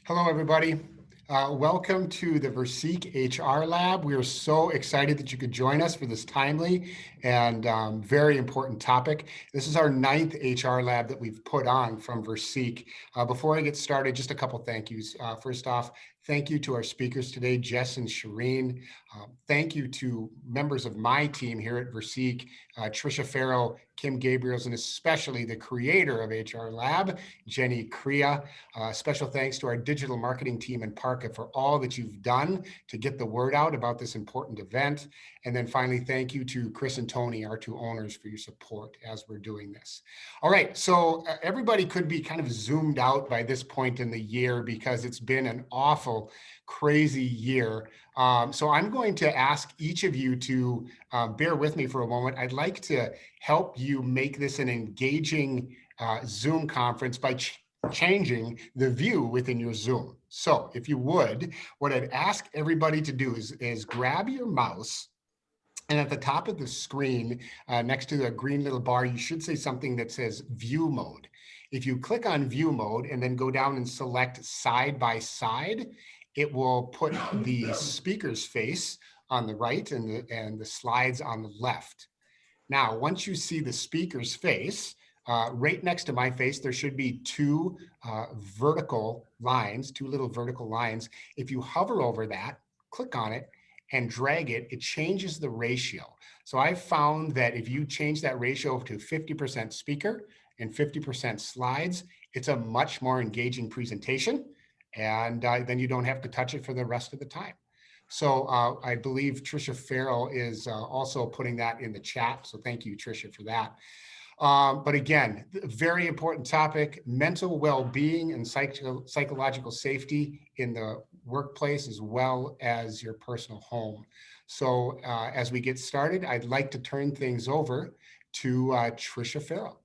Hello, everybody. Welcome to the Versique HR Lab. We are so excited that you could join us for this timely and very important topic. This is our 9th HR Lab that we've put on from Versique. Before I get started, just a couple thank yous. First off, thank you to our speakers today, Jess and Shireen. Thank you to members of my team here at Versique, Trisha Farrow, Kim Gabriels, and especially the creator of HR Lab, Jenny Crea. Special thanks to our digital marketing team in Parka for all that you've done to get the word out about this important event. And then finally, thank you to Chris and Tony, our two owners, for your support as we're doing this. All right, so everybody could be kind of zoomed out by this point in the year because it's been an awful, crazy year. So I'm going to ask each of you to bear with me for a moment. I'd like to help you make this an engaging Zoom conference by changing the view within your Zoom. So if you would, what I'd ask everybody to do is grab your mouse, and at the top of the screen, next to the green little bar, you should say something that says view mode. If you click on view mode and then go down and select side by side, it will put the speaker's face on the right and the slides on the left. Now, once you see the speaker's face, right next to my face, there should be two vertical lines, two little vertical lines. If you hover over that, click on it and drag it, it changes the ratio. So I've found that if you change that ratio to 50% speaker and 50% slides, it's a much more engaging presentation. And then you don't have to touch it for the rest of the time. So I believe Trisha Farrell is also putting that in the chat. So thank you, Trisha, for that. But again, very important topic, mental well-being and psychological safety in the workplace as well as your personal home. So as we get started, I'd like to turn things over to Trisha Farrell.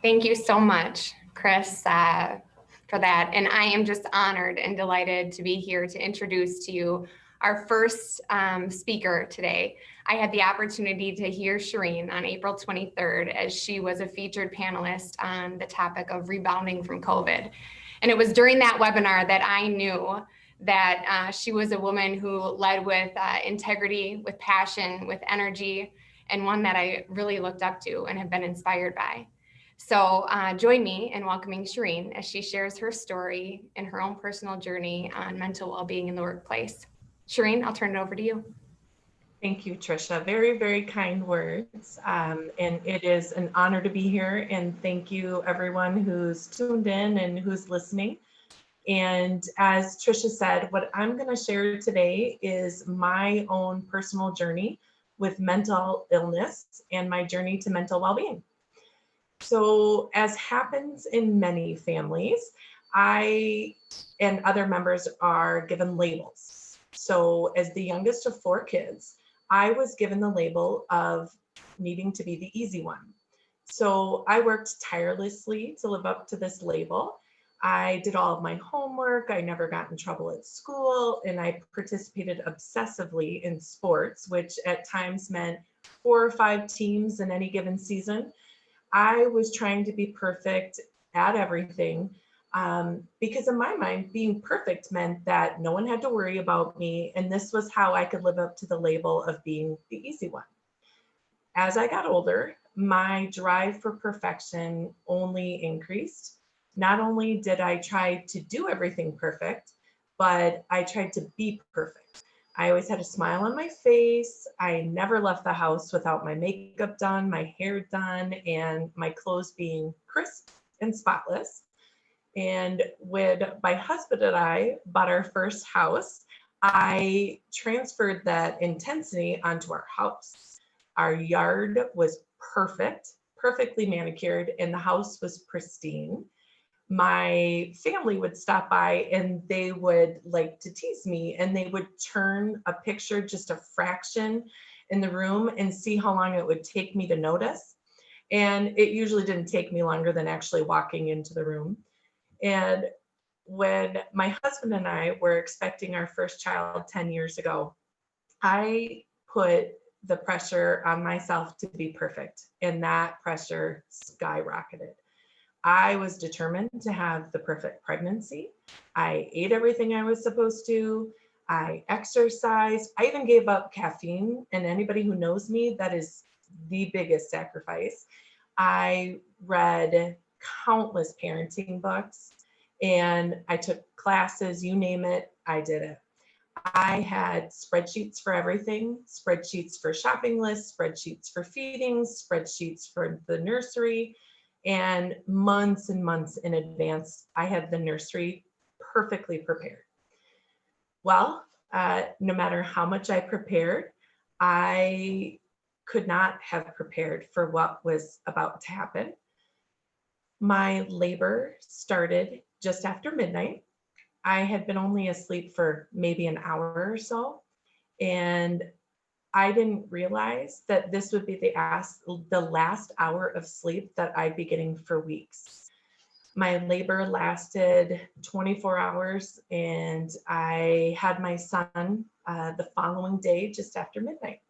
Thank you so much, Chris, for that. And I am just honored and delighted to be here to introduce to you our first speaker today. I had the opportunity to hear Shireen on April 23rd as she was a featured panelist on the topic of rebounding from COVID. And it was during that webinar that I knew that she was a woman who led with integrity, with passion, with energy, and one that I really looked up to and have been inspired by. So join me in welcoming Shireen as she shares her story and her own personal journey on mental well-being in the workplace. Shireen, I'll turn it over to you. Thank you, Trisha. Very, very kind words. And it is an honor to be here. And thank you, everyone who's tuned in and who's listening. And as Trisha said, what I'm going to share today is my own personal journey with mental illness and my journey to mental well-being. So as happens in many families, I and other members are given labels. So as the youngest of 4 kids, I was given the label of needing to be the easy one. So I worked tirelessly to live up to this label. I did all of my homework. I never got in trouble at school, and I participated obsessively in sports, which at times meant 4 or 5 teams in any given season. I was trying to be perfect at everything because in my mind, being perfect meant that no one had to worry about me. And this was how I could live up to the label of being the easy one. As I got older, my drive for perfection only increased. Not only did I try to do everything perfect, but I tried to be perfect. I always had a smile on my face. I never left the house without my makeup done, my hair done, and my clothes being crisp and spotless. And when my husband and I bought our first house, I transferred that intensity onto our house. Our yard was perfect, perfectly manicured, and the house was pristine. My family would stop by and they would like to tease me, and they would turn a picture just a fraction in the room and see how long it would take me to notice. And it usually didn't take me longer than actually walking into the room. And when my husband and I were expecting our first child 10 years ago, I put the pressure on myself to be perfect, and that pressure skyrocketed. I was determined to have the perfect pregnancy. I ate everything I was supposed to. I exercised. I even gave up caffeine. And anybody who knows me, that is the biggest sacrifice. I read countless parenting books and I took classes, you name it, I did it. I had spreadsheets for everything, spreadsheets for shopping lists, spreadsheets for feedings, spreadsheets for the nursery, and months in advance, I had the nursery perfectly prepared. Well, no matter how much I prepared, I could not have prepared for what was about to happen. My labor started just after midnight. I had been only asleep for maybe an hour or so, and I didn't realize that this would be the last hour of sleep that I'd be getting for weeks. My labor lasted 24 hours, and I had my son the following day just after midnight.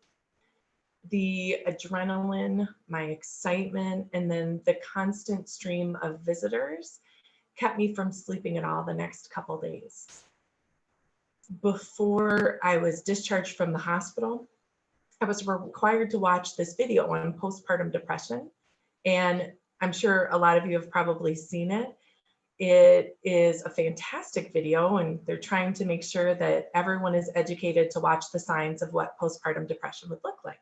The adrenaline, my excitement, and then the constant stream of visitors kept me from sleeping at all the next couple days. Before I was discharged from the hospital, I was required to watch this video on postpartum depression. And I'm sure a lot of you have probably seen it. It is a fantastic video, and they're trying to make sure that everyone is educated to watch the signs of what postpartum depression would look like.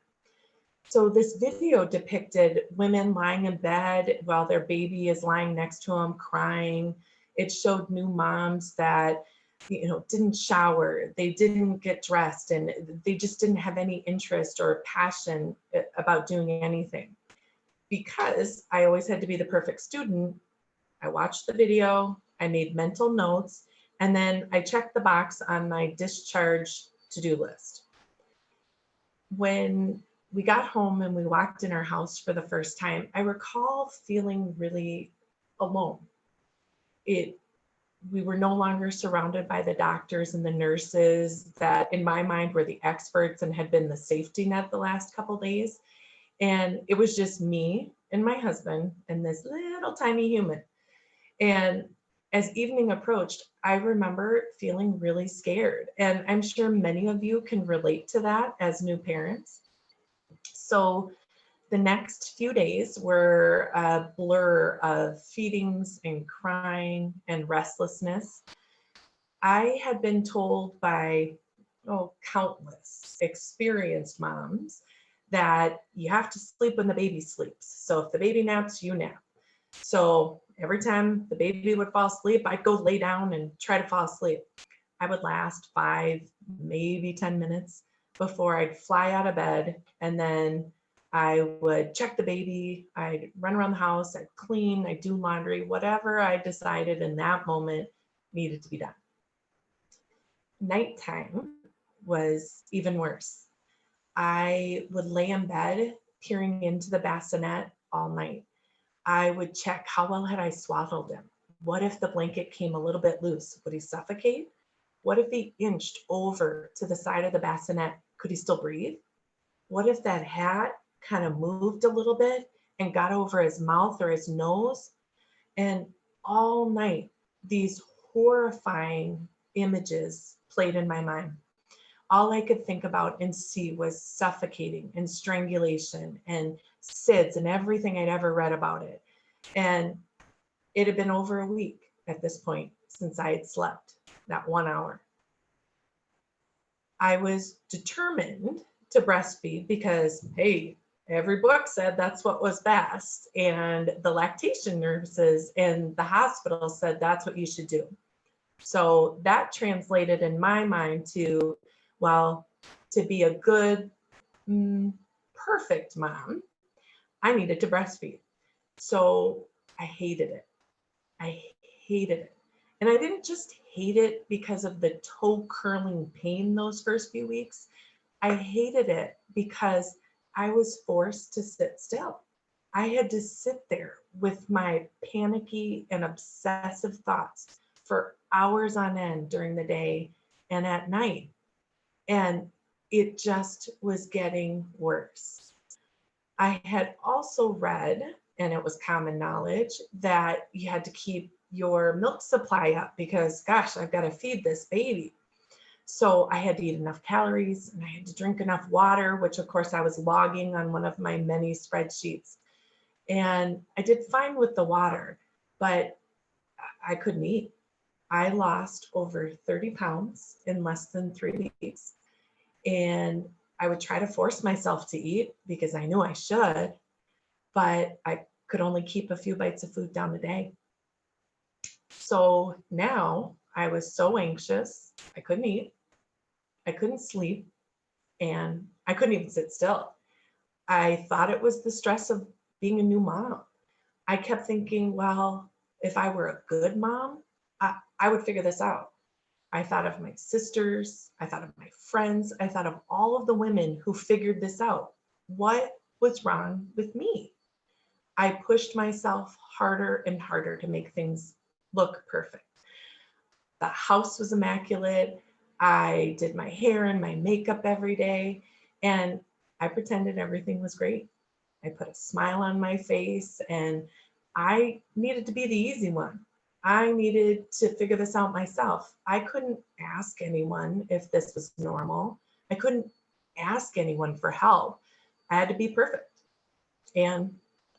So this video depicted women lying in bed while their baby is lying next to them crying. It showed new moms that, didn't shower, they didn't get dressed, and they just didn't have any interest or passion about doing anything. Because I always had to be the perfect student, I watched the video, I made mental notes, and then I checked the box on my discharge to-do list. When we got home and we walked in our house for the first time, I recall feeling really alone. We were no longer surrounded by the doctors and the nurses that in my mind were the experts and had been the safety net the last couple days. And it was just me and my husband and this little tiny human. And as evening approached, I remember feeling really scared. And I'm sure many of you can relate to that as new parents. So the next few days were a blur of feedings and crying and restlessness. I had been told by countless experienced moms that you have to sleep when the baby sleeps. So if the baby naps, you nap. So every time the baby would fall asleep, I'd go lay down and try to fall asleep. I would last 5, maybe 10 minutes before I'd fly out of bed, and then I would check the baby, I'd run around the house, I'd clean, I'd do laundry, whatever I decided in that moment needed to be done. Nighttime was even worse. I would lay in bed peering into the bassinet all night. I would check how well had I swaddled him. What if the blanket came a little bit loose? Would he suffocate? What if he inched over to the side of the bassinet? Could he still breathe? What if that hat kind of moved a little bit and got over his mouth or his nose? And all night, these horrifying images played in my mind. All I could think about and see was suffocating and strangulation and SIDS and everything I'd ever read about it. And it had been over a week at this point since I had slept that 1 hour. I was determined to breastfeed because, hey, every book said that's what was best. And the lactation nurses in the hospital said that's what you should do. So that translated in my mind to, well, to be a good, perfect mom, I needed to breastfeed. So I hated it. I hated it. And I didn't just hate it because of the toe curling pain those first few weeks. I hated it because I was forced to sit still. I had to sit there with my panicky and obsessive thoughts for hours on end during the day and at night. And it just was getting worse. I had also read and it was common knowledge that you had to keep your milk supply up because, gosh, I've got to feed this baby. So I had to eat enough calories and I had to drink enough water, which of course I was logging on one of my many spreadsheets. And I did fine with the water, but I couldn't eat. I lost over 30 pounds in less than 3 weeks. And I would try to force myself to eat because I knew I should, but I could only keep a few bites of food down a day. So now I was so anxious, I couldn't eat, I couldn't sleep, and I couldn't even sit still. I thought it was the stress of being a new mom. I kept thinking, well, if I were a good mom, I would figure this out. I thought of my sisters, I thought of my friends, I thought of all of the women who figured this out. What was wrong with me? I pushed myself harder and harder to make things look perfect. The house was immaculate. I did my hair and my makeup every day, and I pretended everything was great. I put a smile on my face, and I needed to be the easy one. I needed to figure this out myself. I couldn't ask anyone if this was normal. I couldn't ask anyone for help. I had to be perfect. And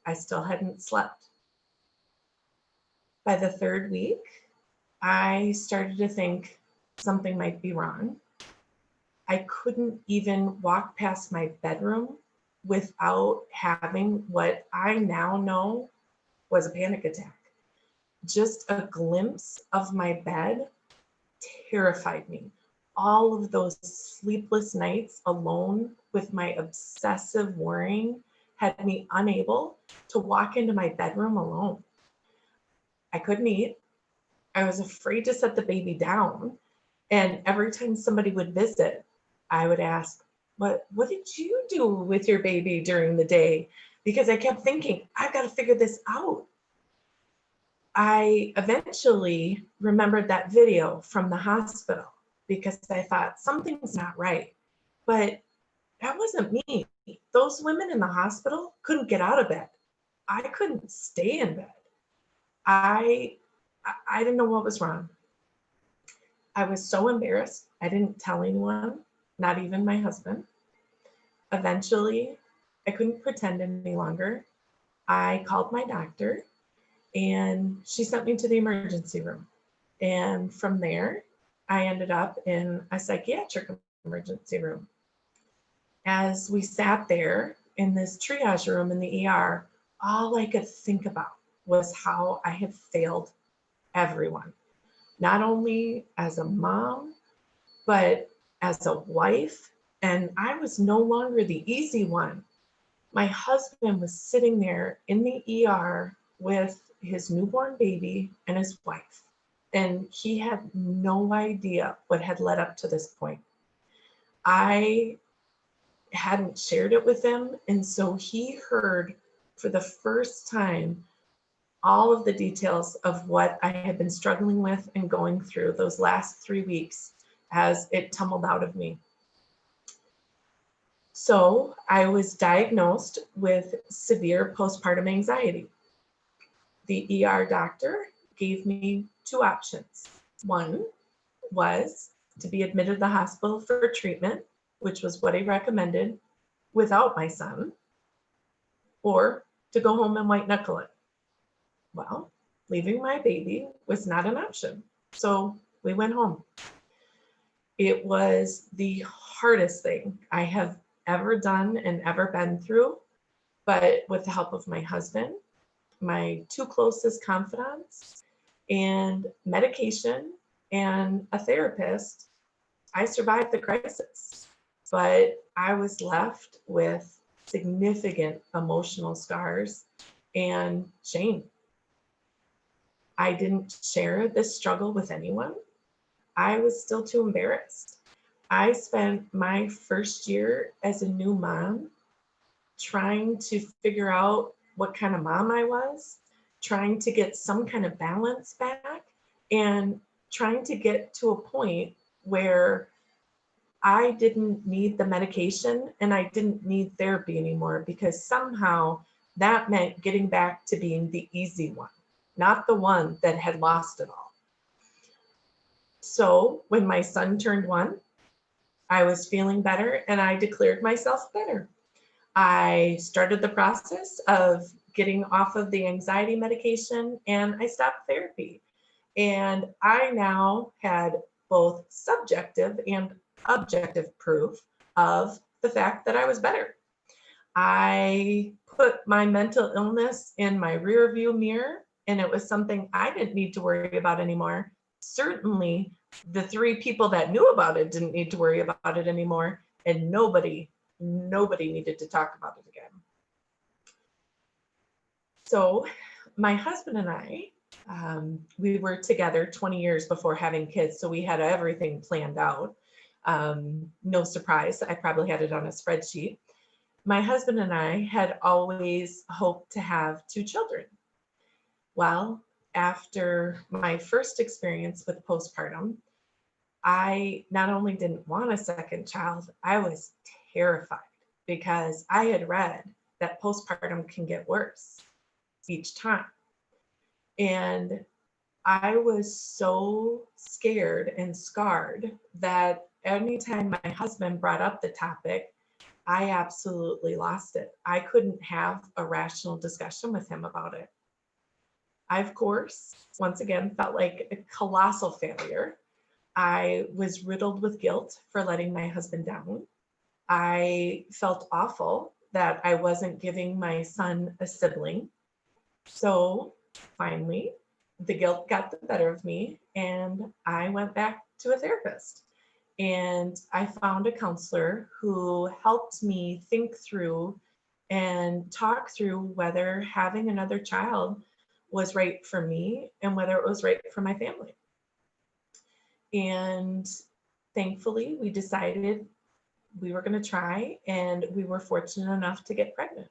I still hadn't slept. By the third week, I started to think something might be wrong. I couldn't even walk past my bedroom without having what I now know was a panic attack. Just a glimpse of my bed terrified me. All of those sleepless nights alone with my obsessive worrying had me unable to walk into my bedroom alone. I couldn't eat. I was afraid to set the baby down. And every time somebody would visit, I would ask, what did you do with your baby during the day? Because I kept thinking, I've got to figure this out. I eventually remembered that video from the hospital because I thought something's not right. But that wasn't me. Those women in the hospital couldn't get out of bed. I couldn't stay in bed. I didn't know what was wrong. I was so embarrassed. I didn't tell anyone, not even my husband. Eventually, I couldn't pretend any longer. I called my doctor and she sent me to the emergency room. And from there, I ended up in a psychiatric emergency room. As we sat there in this triage room in the ER, all I could think about was how I had failed everyone, not only as a mom, but as a wife. And I was no longer the easy one. My husband was sitting there in the ER with his newborn baby and his wife. And he had no idea what had led up to this point. I hadn't shared it with him. And so he heard for the first time all of the details of what I had been struggling with and going through those last 3 weeks as it tumbled out of me. So I was diagnosed with severe postpartum anxiety. The ER doctor gave me 2 options. One was to be admitted to the hospital for treatment, which was what he recommended, without my son, or to go home and white knuckle it. Well, leaving my baby was not an option. So we went home. It was the hardest thing I have ever done and ever been through, but with the help of my husband, my 2 closest confidants, and medication and a therapist, I survived the crisis. But I was left with significant emotional scars and shame. I didn't share this struggle with anyone. I was still too embarrassed. I spent my first year as a new mom trying to figure out what kind of mom I was, trying to get some kind of balance back, and trying to get to a point where I didn't need the medication and I didn't need therapy anymore because somehow That meant getting back to being the easy one, not the one that had lost it all. So when my son turned 1, I was feeling better and I declared myself better. I started the process of getting off of the anxiety medication and I stopped therapy. And I now had both subjective and objective proof of the fact that I was better. I put my mental illness in my rear view mirror, and it was something I didn't need to worry about anymore. Certainly, the 3 people that knew about it didn't need to worry about it anymore, and nobody needed to talk about it again. So my husband and I, we were together 20 years before having kids, so we had everything planned out. No surprise, I probably had it on a spreadsheet. My husband and I had always hoped to have 2 children. Well, after my first experience with postpartum, I not only didn't want a second child, I was terrified because I had read that postpartum can get worse each time. And I was so scared and scarred that anytime my husband brought up the topic, I absolutely lost it. I couldn't have a rational discussion with him about it. I, of course, once again, felt like a colossal failure. I was riddled with guilt for letting my husband down. I felt awful that I wasn't giving my son a sibling. So finally, the guilt got the better of me, and I went back to a therapist. And I found a counselor who helped me think through and talk through whether having another child was right for me and whether it was right for my family. And thankfully, we decided we were going to try, and we were fortunate enough to get pregnant.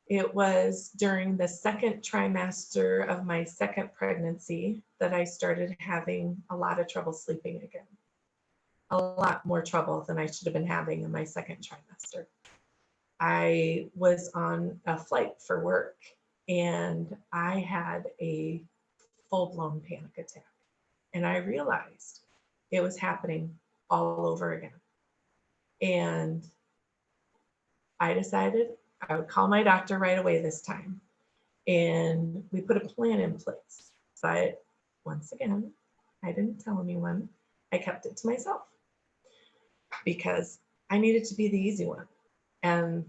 It was during the second trimester of my second pregnancy that I started having a lot of trouble sleeping again. A lot more trouble than I should have been having in my second trimester. I was on a flight for work and I had a full-blown panic attack. And I realized it was happening all over again. And I decided I would call my doctor right away this time. And we put a plan in place. But once again, I didn't tell anyone. I kept it to myself because I needed to be the easy one. And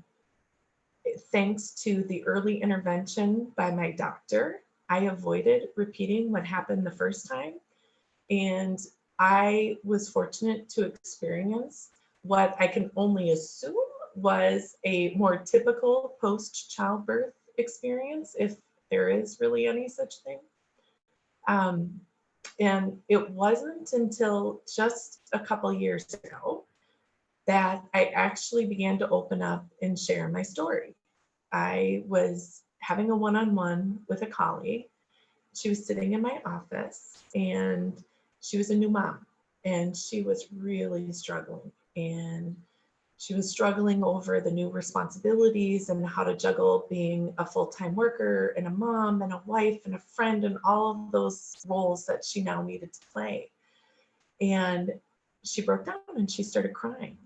thanks to the early intervention by my doctor, I avoided repeating what happened the first time. And I was fortunate to experience what I can only assume was a more typical post-childbirth experience, if there is really any such thing. And it wasn't until just a couple years ago that I actually began to open up and share my story. I was having a one-on-one with a colleague. She was sitting in my office and she was a new mom and she was really struggling. And she was struggling over the new responsibilities and how to juggle being a full-time worker and a mom and a wife and a friend and all of those roles that she now needed to play. And she broke down and she started crying.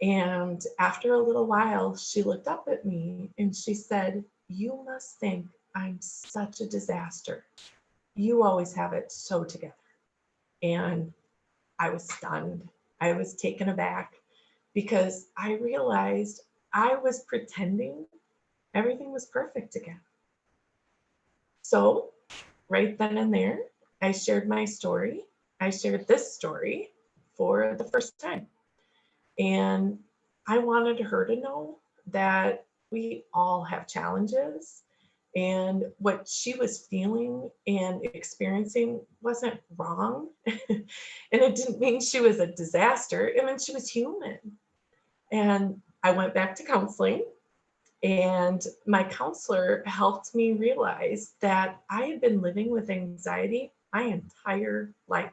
And after a little while, she looked up at me and she said, "You must think I'm such a disaster. You always have it so together." And I was stunned. I was taken aback because I realized I was pretending everything was perfect again. So right then and there, I shared my story. I shared this story for the first time. And I wanted her to know that we all have challenges, and what she was feeling and experiencing wasn't wrong. And it didn't mean she was a disaster. It meant she was human. And I went back to counseling, and my counselor helped me realize that I had been living with anxiety my entire life.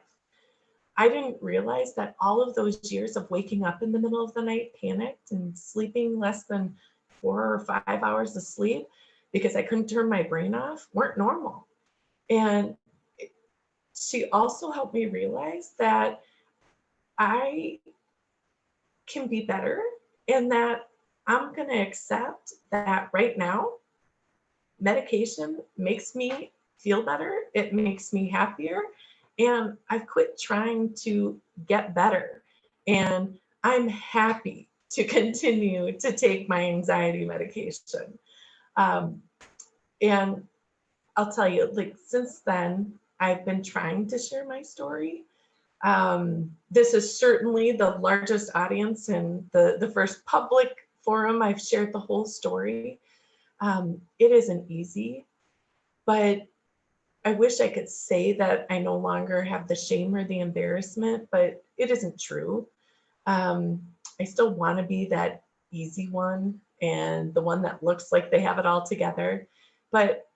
I didn't realize that all of those years of waking up in the middle of the night panicked and sleeping less than 4 or 5 hours of sleep because I couldn't turn my brain off weren't normal. And she also helped me realize that I can be better and that I'm going to accept that right now, medication makes me feel better. It makes me happier. And I've quit trying to get better. And I'm happy to continue to take my anxiety medication. Um, and I'll tell you, like, since then, I've been trying to share my story. This is certainly the largest audience and the first public forum I've shared the whole story. It isn't easy, but I wish I could say that I no longer have the shame or the embarrassment, but it isn't true. I still want to be that easy one and the one that looks like they have it all together, but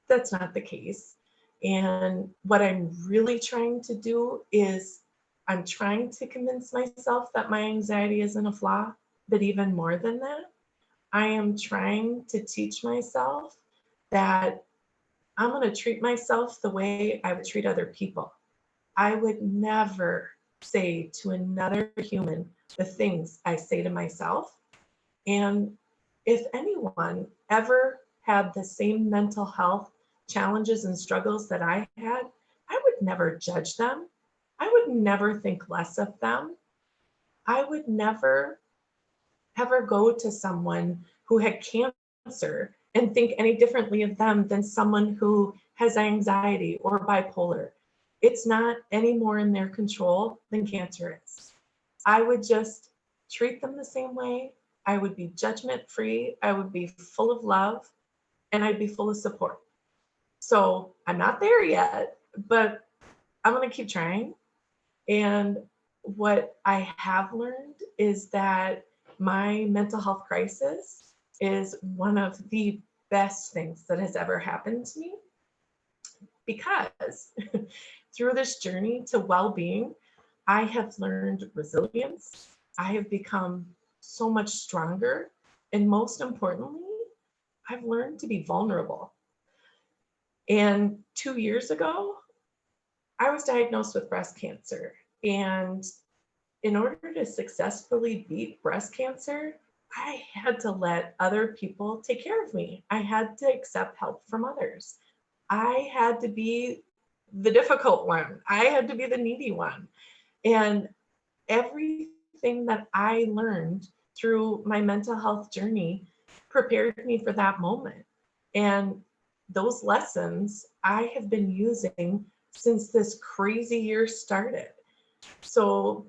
that's not the case. And what I'm really trying to do is I'm trying to convince myself that my anxiety isn't a flaw, but even more than that, I am trying to teach myself that I'm going to treat myself the way I would treat other people. I would never say to another human the things I say to myself. And if anyone ever had the same mental health challenges and struggles that I had, I would never judge them. I would never think less of them. I would never ever go to someone who had cancer and think any differently of them than someone who has anxiety or bipolar. It's not any more in their control than cancer is. I would just treat them the same way. I would be judgment free. I would be full of love and I'd be full of support. So I'm not there yet, but I'm going to keep trying. And what I have learned is that my mental health crisis is one of the best things that has ever happened to me, because through this journey to well-being, I have learned resilience. I have become so much stronger. And most importantly, I've learned to be vulnerable. And 2 years ago, I was diagnosed with breast cancer. And in order to successfully beat breast cancer, I had to let other people take care of me. I had to accept help from others. I had to be the difficult one. I had to be the needy one. And everything that I learned through my mental health journey prepared me for that moment. And those lessons I have been using since this crazy year started. So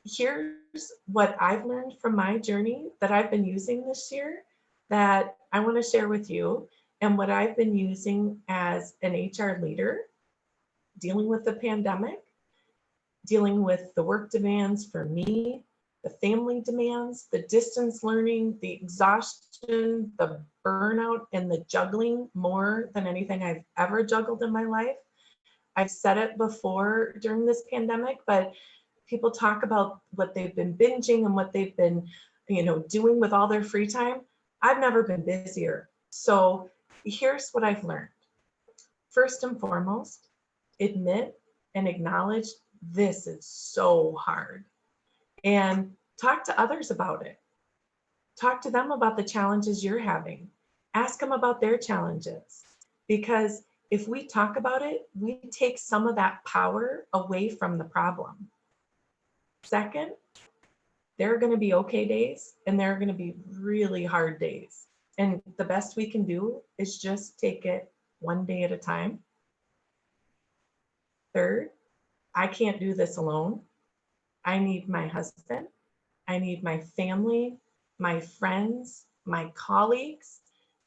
here's what I've learned from my journey that I've been using this year that I want to share with you, and what I've been using as an HR leader, dealing with the pandemic, dealing with the work demands for me, the family demands, the distance learning, the exhaustion, the burnout, and the juggling more than anything I've ever juggled in my life. I've said it before during this pandemic, but people talk about what they've been binging and what they've been, doing with all their free time. I've never been busier. So here's what I've learned. First and foremost, admit and acknowledge this is so hard, and talk to others about it. Talk to them about the challenges you're having. Ask them about their challenges, because if we talk about it, we take some of that power away from the problem. Second, there are going to be okay days and there are going to be really hard days. And the best we can do is just take it one day at a time. Third, I can't do this alone. I need my husband. I need my family, my friends, my colleagues,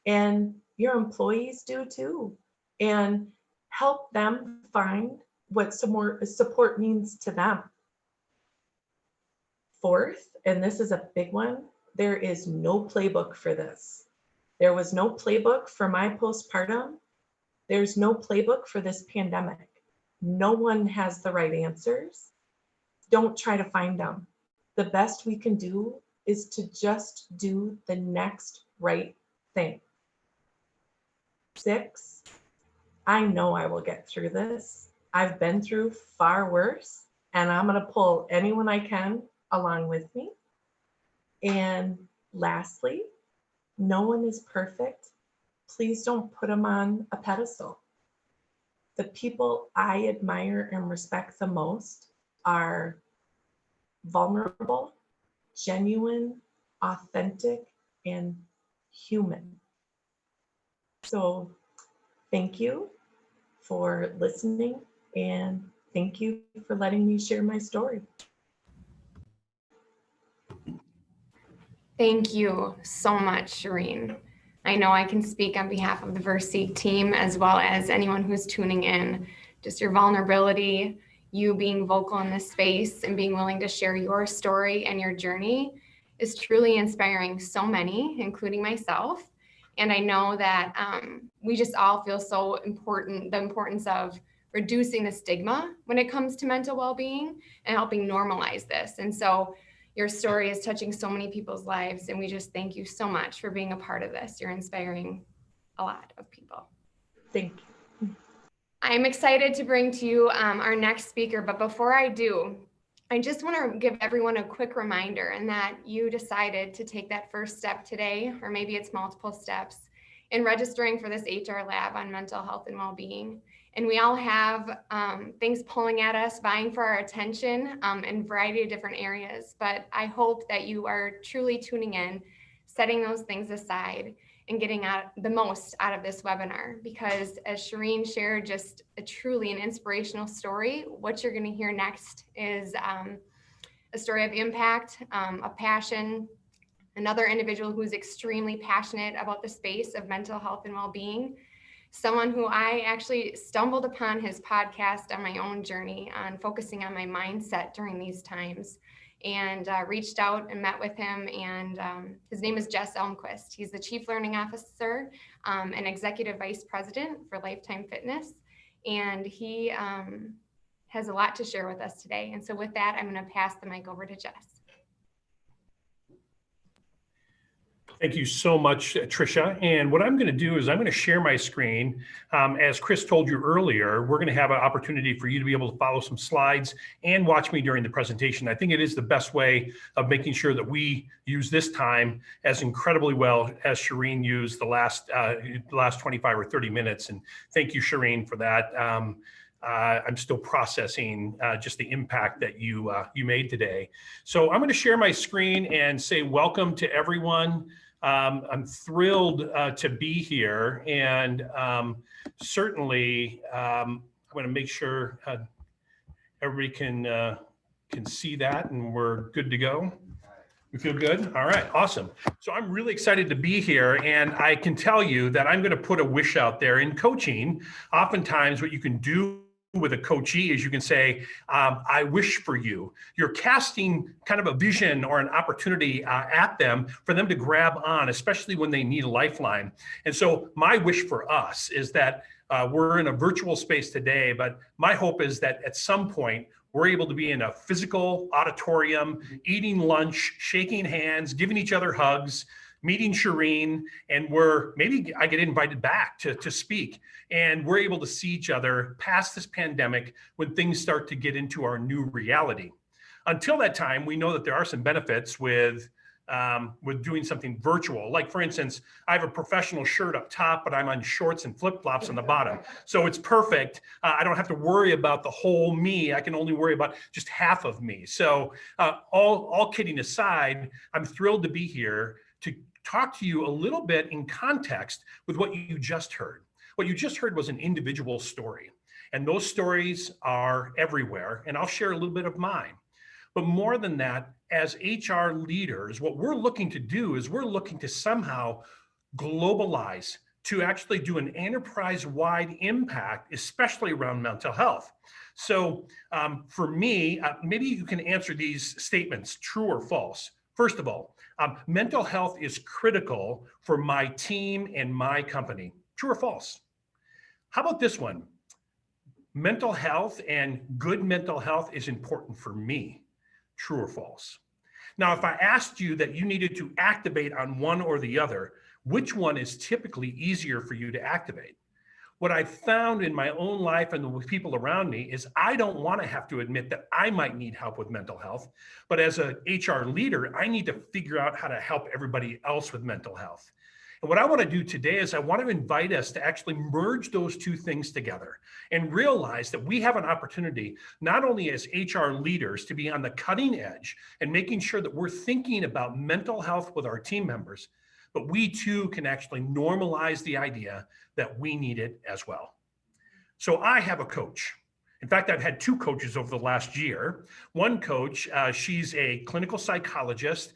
and your employees do too. And help them find what some more support means to them. Fourth, and this is a big one, there is no playbook for this. There was no playbook for my postpartum. There's no playbook for this pandemic. No one has the right answers. Don't try to find them. The best we can do is to just do the next right thing. 6, I know I will get through this. I've been through far worse, and I'm going to pull anyone I can along with me. And lastly, no one is perfect. Please don't put them on a pedestal. The people I admire and respect the most are vulnerable, genuine, authentic, and human. So thank you for listening, and thank you for letting me share my story. Thank you so much, Shireen. I know I can speak on behalf of the Versique team as well as anyone who's tuning in. Just your vulnerability, you being vocal in this space and being willing to share your story and your journey is truly inspiring so many, including myself. And I know that we just all feel so important, the importance of reducing the stigma when it comes to mental well-being and helping normalize this. And so your story is touching so many people's lives, and we just thank you so much for being a part of this. You're inspiring a lot of people. Thank you. I'm excited to bring to you our next speaker, but before I do, I just want to give everyone a quick reminder in that you decided to take that first step today, or maybe it's multiple steps, in registering for this HR lab on mental health and well-being. And we all have things pulling at us, vying for our attention in a variety of different areas. But I hope that you are truly tuning in, setting those things aside, and getting the most out of this webinar. Because as Shireen shared, just truly an inspirational story, what you're going to hear next is a story of impact, of passion, another individual who's extremely passionate about the space of mental health and well-being. Someone who I actually stumbled upon his podcast on my own journey on focusing on my mindset during these times, and reached out and met with him. And his name is Jess Elmquist. He's the Chief Learning Officer and Executive Vice President for Lifetime Fitness. And he has a lot to share with us today. And so with that, I'm going to pass the mic over to Jess. Thank you so much, Tricia. And what I'm going to do is I'm going to share my screen. As Chris told you earlier, we're going to have an opportunity for you to be able to follow some slides and watch me during the presentation. I think it is the best way of making sure that we use this time as incredibly well as Shireen used the last 25 or 30 minutes. And thank you, Shireen, for that. I'm still processing just the impact that you made today. So I'm going to share my screen and say welcome to everyone. I'm thrilled to be here, and certainly I'm going to make sure everybody can see that, and we're good to go. We feel good? All right, awesome. So I'm really excited to be here, and I can tell you that I'm going to put a wish out there. In coaching, oftentimes what you can do with a coachee is you can say, I wish for you. You're casting kind of a vision or an opportunity at them for them to grab on, especially when they need a lifeline. And so my wish for us is that we're in a virtual space today, but my hope is that at some point we're able to be in a physical auditorium, eating lunch, shaking hands, giving each other hugs, meeting Shireen, and maybe I get invited back to speak, and we're able to see each other past this pandemic when things start to get into our new reality. Until that time, we know that there are some benefits with doing something virtual. Like, for instance, I have a professional shirt up top, but I'm on shorts and flip-flops on the bottom. So it's perfect. I don't have to worry about the whole me. I can only worry about just half of me. So all kidding aside, I'm thrilled to be here to talk to you a little bit in context with what you just heard. What you just heard was an individual story, and those stories are everywhere, and I'll share a little bit of mine. But more than that, as HR leaders, what we're looking to do is we're looking to somehow globalize, to actually do an enterprise-wide impact, especially around mental health. So for me, maybe you can answer these statements, true or false. First of all, mental health is critical for my team and my company. True or false? How about this one? Mental health and good mental health is important for me. True or false? Now, if I asked you that you needed to activate on one or the other, which one is typically easier for you to activate? What I found in my own life and with people around me is I don't want to have to admit that I might need help with mental health, but as an HR leader, I need to figure out how to help everybody else with mental health. And what I want to do today is I want to invite us to actually merge those two things together and realize that we have an opportunity, not only as HR leaders, to be on the cutting edge and making sure that we're thinking about mental health with our team members, but we too can actually normalize the idea that we need it as well. So I have a coach. In fact, I've had two coaches over the last year. One coach, she's a clinical psychologist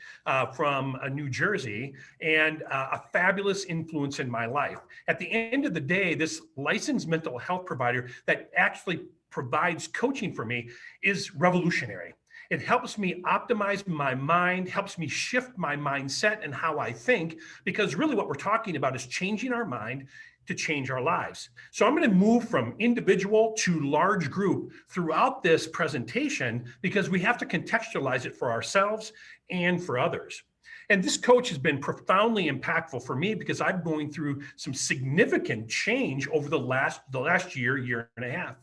from New Jersey and a fabulous influence in my life. At the end of the day, this licensed mental health provider that actually provides coaching for me is revolutionary. It helps me optimize my mind, helps me shift my mindset and how I think, because really what we're talking about is changing our mind to change our lives. So I'm going to move from individual to large group throughout this presentation because we have to contextualize it for ourselves and for others. And this coach has been profoundly impactful for me because I'm going through some significant change over the last year and a half.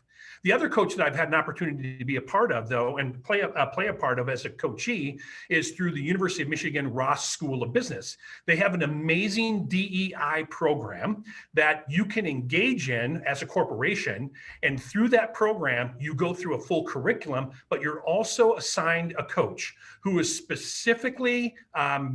The other coach that I've had an opportunity to be a part of, though, and play a part of as a coachee is through the University of Michigan Ross School of Business. They have an amazing DEI program that you can engage in as a corporation. And through that program, you go through a full curriculum, but you're also assigned a coach who is specifically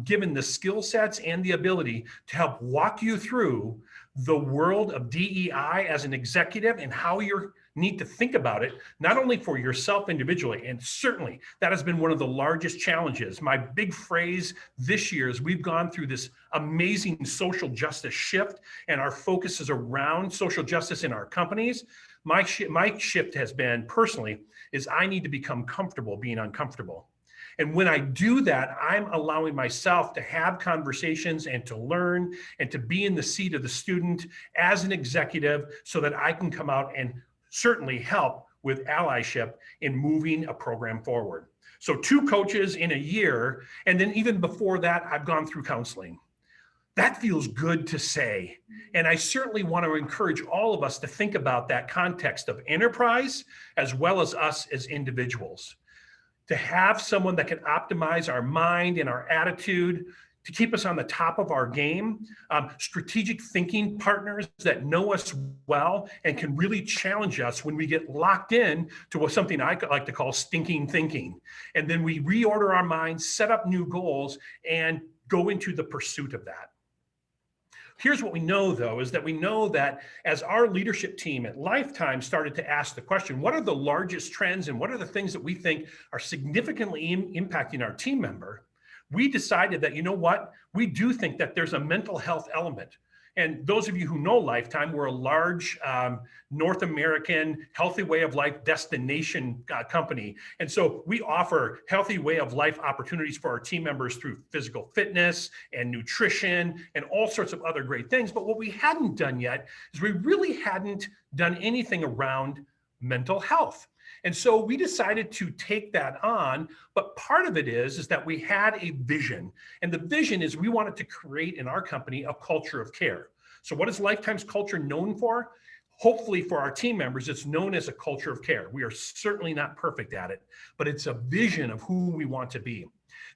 given the skill sets and the ability to help walk you through the world of DEI as an executive and how you need to think about it, not only for yourself individually, and certainly that has been one of the largest challenges. My big phrase this year is we've gone through this amazing social justice shift, and our focus is around social justice in our companies. My shift has been personally is I need to become comfortable being uncomfortable. And when I do that, I'm allowing myself to have conversations and to learn and to be in the seat of the student as an executive so that I can come out and certainly help with allyship in moving a program forward. So 2 coaches in a year. And then even before that, I've gone through counseling. That feels good to say. And I certainly want to encourage all of us to think about that context of enterprise as well as us as individuals. To have someone that can optimize our mind and our attitude, to keep us on the top of our game, strategic thinking partners that know us well and can really challenge us when we get locked in to something I like to call stinking thinking. And then we reorder our minds, set up new goals, and go into the pursuit of that. Here's what we know, though, is that we know that as our leadership team at Lifetime started to ask the question, what are the largest trends and what are the things that we think are significantly impacting our team member? We decided that, you know what, we do think that there's a mental health element. And those of you who know Lifetime, we're a large North American healthy way of life destination company. And so we offer healthy way of life opportunities for our team members through physical fitness and nutrition and all sorts of other great things. But what we hadn't done yet is we really hadn't done anything around mental health. And so we decided to take that on, but part of it is that we had a vision. And the vision is we wanted to create in our company a culture of care. So what is Lifetime's culture known for? Hopefully for our team members, it's known as a culture of care. We are certainly not perfect at it, but it's a vision of who we want to be.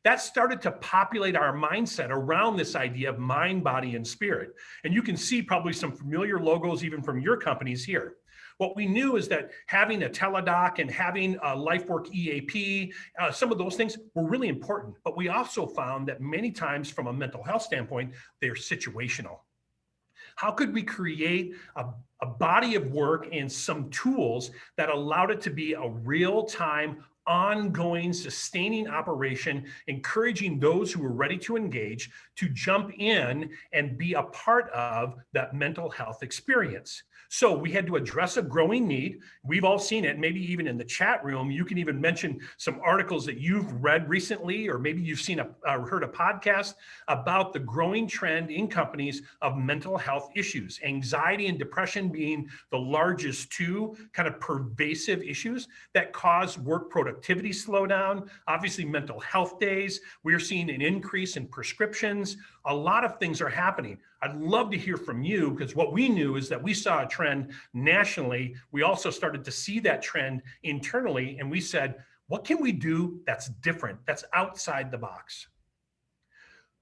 That started to populate our mindset around this idea of mind, body, and spirit. And you can see probably some familiar logos even from your companies here. What we knew is that having a teledoc and having a LifeWork EAP, some of those things were really important. But we also found that many times from a mental health standpoint, they're situational. How could we create a body of work and some tools that allowed it to be a real-time, ongoing, sustaining operation, encouraging those who are ready to engage to jump in and be a part of that mental health experience? So we had to address a growing need. We've all seen it. Maybe even in the chat room, you can even mention some articles that you've read recently, or maybe you've seen heard a podcast about the growing trend in companies of mental health issues, anxiety and depression being the largest 2 kind of pervasive issues that cause work productivity productivity slowdown, obviously mental health days. We're seeing an increase in prescriptions. A lot of things are happening. I'd love to hear from you, because what we knew is that we saw a trend nationally. We also started to see that trend internally, and we said, what can we do that's different, that's outside the box?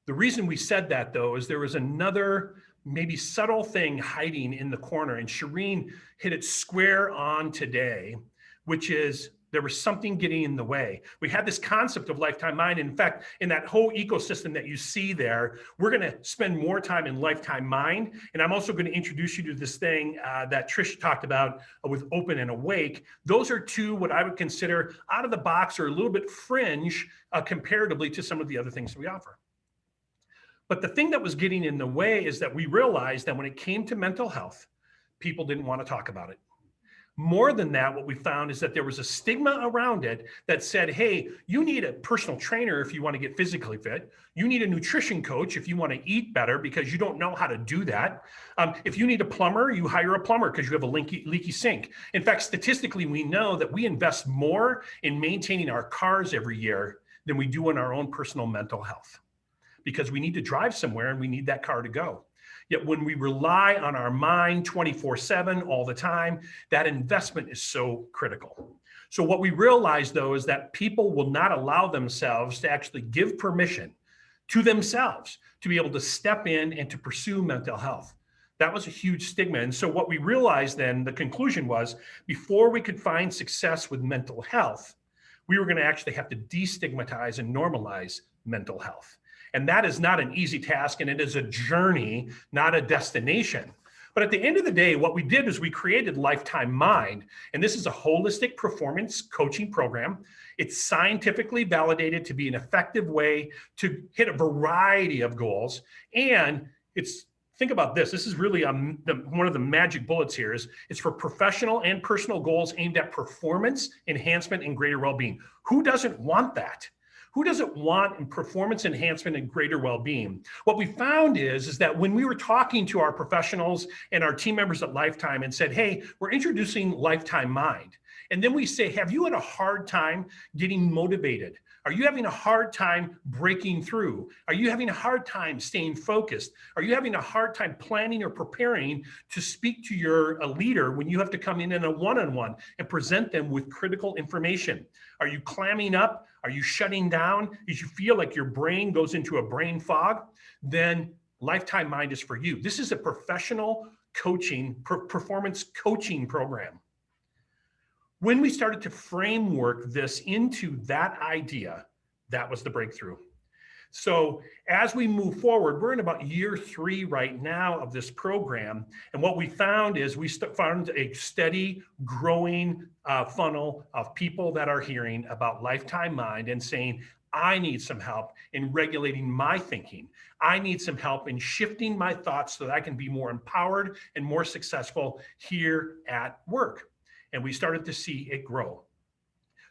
The reason we said that, though, is there was another maybe subtle thing hiding in the corner, and Shireen hit it square on today, which is there was something getting in the way. We had this concept of lifetime mind. In fact, in that whole ecosystem that you see there, we're going to spend more time in lifetime mind. And I'm also going to introduce you to this thing that Trish talked about with open and awake. Those are two what I would consider out of the box or a little bit fringe comparatively to some of the other things we offer. But the thing that was getting in the way is that we realized that when it came to mental health, people didn't want to talk about it. More than that, what we found is that there was a stigma around it that said, hey, you need a personal trainer if you want to get physically fit. You need a nutrition coach if you want to eat better because you don't know how to do that. If you need a plumber, you hire a plumber because you have a leaky sink. In fact, statistically, we know that we invest more in maintaining our cars every year than we do in our own personal mental health, because we need to drive somewhere and we need that car to go. Yet when we rely on our mind 24/7 all the time, that investment is so critical. So what we realize, though, is that people will not allow themselves to actually give permission to themselves to be able to step in and to pursue mental health. That was a huge stigma. And so what we realized then, the conclusion was, before we could find success with mental health, we were going to actually have to destigmatize and normalize mental health. And that is not an easy task, and it is a journey, not a destination. But at the end of the day, what we did is we created Lifetime Mind, and this is a holistic performance coaching program. It's scientifically validated to be an effective way to hit a variety of goals. And think about this. This is really one of the magic bullets here is it's for professional and personal goals aimed at performance, enhancement, and greater well-being. Who doesn't want that? Who doesn't want performance enhancement and greater well-being? What we found is that when we were talking to our professionals and our team members at Lifetime and said, hey, we're introducing Lifetime Mind. And then we say, have you had a hard time getting motivated? Are you having a hard time breaking through? Are you having a hard time staying focused? Are you having a hard time planning or preparing to speak to your leader when you have to come in a one-on-one and present them with critical information? Are you clamming up? Are you shutting down? If you feel like your brain goes into a brain fog, then Lifetime Mind is for you. This is a professional coaching, performance coaching program. When we started to framework this into that idea, that was the breakthrough. So as we move forward, we're in about year 3 right now of this program. And what we found is we found a steady growing funnel of people that are hearing about Lifetime Mind and saying, I need some help in regulating my thinking. I need some help in shifting my thoughts so that I can be more empowered and more successful here at work. And we started to see it grow.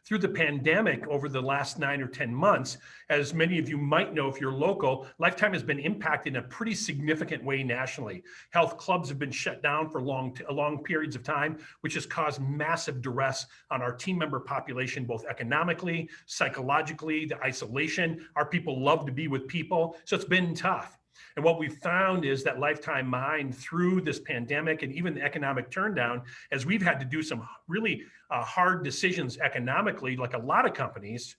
Through the pandemic over the last 9 or 10 months, as many of you might know if you're local, Lifetime has been impacted in a pretty significant way nationally. Health clubs have been shut down for long periods of time, which has caused massive duress on our team member population, both economically, psychologically, the isolation. Our people love to be with people, so it's been tough. And what we found is that Lifetime Mind, through this pandemic and even the economic turndown, as we've had to do some really hard decisions economically, like a lot of companies,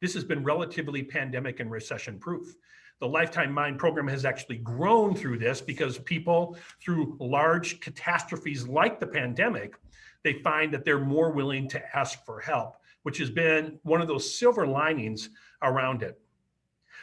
this has been relatively pandemic and recession proof. The Lifetime Mind program has actually grown through this because people, through large catastrophes like the pandemic, they find that they're more willing to ask for help, which has been one of those silver linings around it.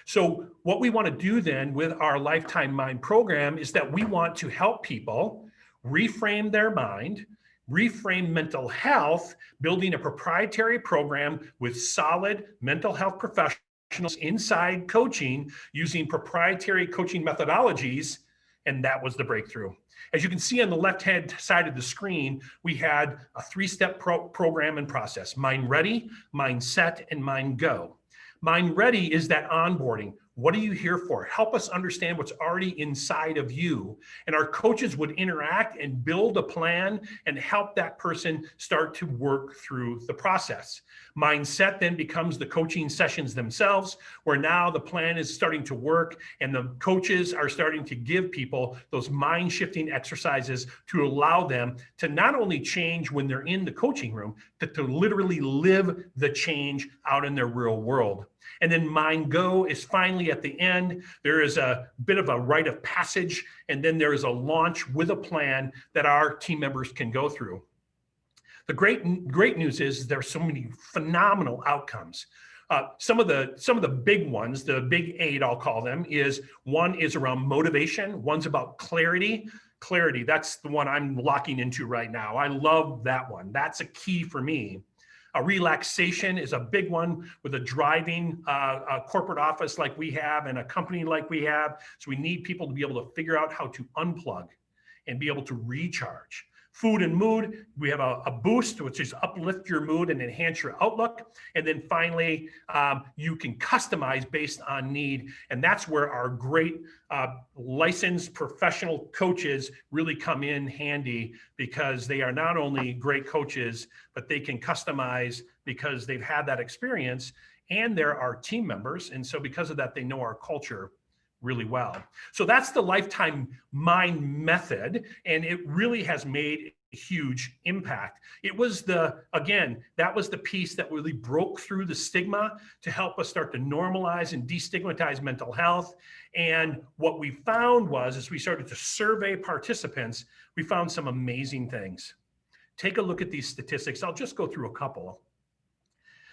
So what we want to do then with our Lifetime Mind program is that we want to help people reframe their mind, reframe mental health, building a proprietary program with solid mental health professionals inside coaching using proprietary coaching methodologies. And that was the breakthrough. As you can see on the left-hand side of the screen, we had a 3-step program and process: Mind Ready, Mind Set, and Mind Go. Mind Ready is that onboarding. What are you here for? Help us understand what's already inside of you. And our coaches would interact and build a plan and help that person start to work through the process. Mindset then becomes the coaching sessions themselves, where now the plan is starting to work and the coaches are starting to give people those mind shifting exercises to allow them to not only change when they're in the coaching room, but to literally live the change out in their real world. And then Mind Go is finally at the end. There is a bit of a rite of passage, and then there is a launch with a plan that our team members can go through. The great news is there are so many phenomenal outcomes. Some of the big ones, the big 8, I'll call them, is one is around motivation. One's about clarity. Clarity, that's the one I'm locking into right now. I love that one. That's a key for me. Relaxation is a big one with a driving corporate office like we have and a company like we have. So we need people to be able to figure out how to unplug and be able to recharge. Food and mood, we have a boost, which is uplift your mood and enhance your outlook. And then finally, you can customize based on need. And that's where our great licensed professional coaches really come in handy, because they are not only great coaches, but they can customize because they've had that experience and they're our team members. And so because of that, they know our culture really well. So that's the Lifetime Mind method, and it really has made a huge impact. It was that was the piece that really broke through the stigma to help us start to normalize and destigmatize mental health. And what we found was, as we started to survey participants, we found some amazing things. Take a look at these statistics. I'll just go through a couple.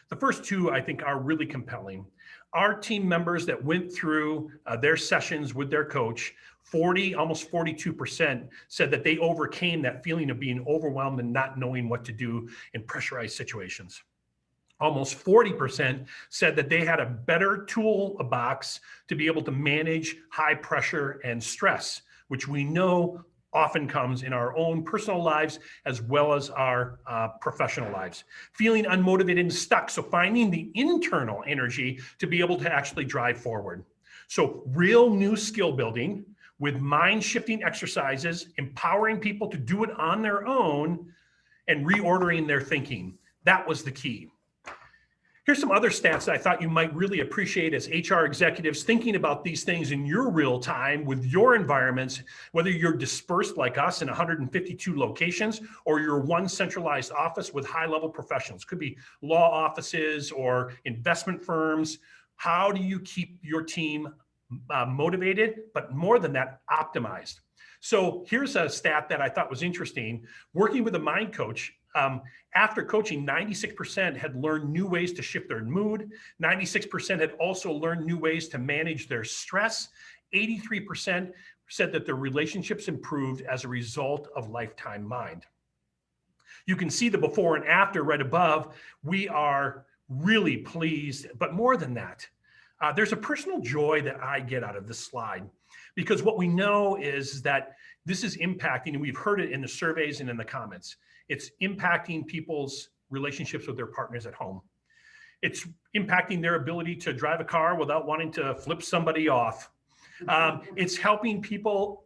The first two, I think, are really compelling. Our team members that went through their sessions with their coach, almost 42% said that they overcame that feeling of being overwhelmed and not knowing what to do in pressurized situations. Almost 40% said that they had a better toolbox to be able to manage high pressure and stress, which we know often comes in our own personal lives as well as our professional lives. Feeling unmotivated and stuck, so finding the internal energy to be able to actually drive forward. So real new skill building with mind-shifting exercises, empowering people to do it on their own, and reordering their thinking. That was the key. Here's some other stats that I thought you might really appreciate as HR executives thinking about these things in your real time with your environments, whether you're dispersed like us in 152 locations or you're one centralized office with high-level professionals. Could be law offices or investment firms. How do you keep your team motivated, but more than that, optimized? So here's a stat that I thought was interesting. Working with a mind coach, after coaching, 96% had learned new ways to shift their mood. 96% had also learned new ways to manage their stress. 83% said that their relationships improved as a result of Lifetime Mind. You can see the before and after right above. We are really pleased, but more than that, there's a personal joy that I get out of this slide, because what we know is that this is impacting, and we've heard it in the surveys and in the comments, it's impacting people's relationships with their partners at home. It's impacting their ability to drive a car without wanting to flip somebody off. It's helping people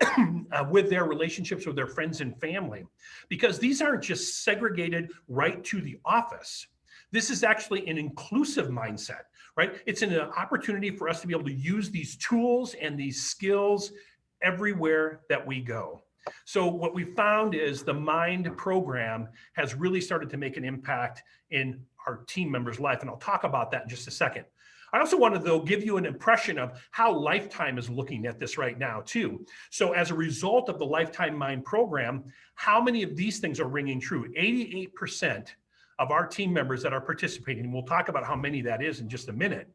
with their relationships with their friends and family, because these aren't just segregated right to the office. This is actually an inclusive mindset, right? It's an opportunity for us to be able to use these tools and these skills everywhere that we go. So what we found is the Mind program has really started to make an impact in our team members' life. And I'll talk about that in just a second. I also wanted to, though, give you an impression of how Lifetime is looking at this right now, too. So as a result of the Lifetime Mind program, how many of these things are ringing true? 88% of our team members that are participating, and we'll talk about how many that is in just a minute,